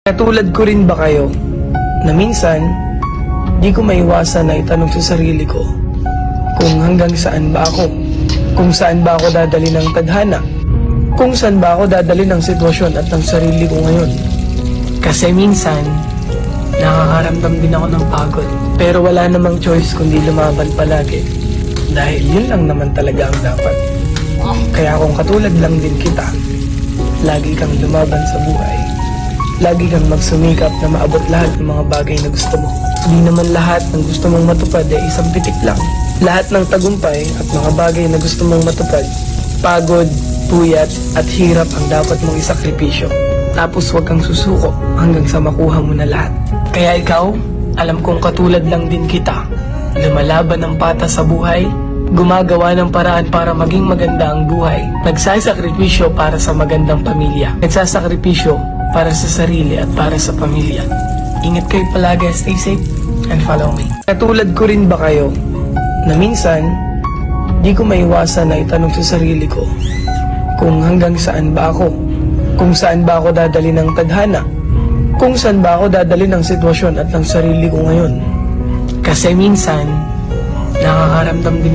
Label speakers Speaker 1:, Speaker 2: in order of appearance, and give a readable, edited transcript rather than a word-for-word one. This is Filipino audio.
Speaker 1: Katulad ko rin ba kayo na minsan di ko maiwasan na itanong sa sarili ko kung hanggang saan ba ako, kung saan ba ako dadali ng tadhana, kung saan ba ako dadali ng sitwasyon at ng sarili ko ngayon. Kasi minsan nakakaramdam din ako ng pagod, pero wala namang choice kundi lumaban palagi dahil yun lang naman talaga ang dapat. Kaya kung katulad lang din kita, lagi kang lumaban sa buhay. Lagi kang magsumikap na maabot lahat ng mga bagay na gusto mo. Hindi naman lahat ng gusto mong matupad ay isang pitik lang. Lahat ng tagumpay at mga bagay na gusto mong matupad, pagod, puyat at hirap ang dapat mong isakripisyo. Tapos huwag kang susuko hanggang sa makuha mo na lahat. Kaya ikaw, alam kong katulad lang din kita. Lumalaban ng patas sa buhay, gumagawa ng paraan para maging maganda ang buhay. Nagsasakripisyo para sa magandang pamilya. Nagsasakripisyo para sa sarili at para sa pamilya. Ingat kayo palagi, stay safe, and follow me. Katulad ko rin ba kayo na minsan di ko maiwasan na itanong sa sarili ko kung hanggang saan ba ako, kung saan ba ako dadali ng tadhana, kung saan ba ako dadali ng sitwasyon at ng sarili ko ngayon. Kasi minsan nakakaramdam din ako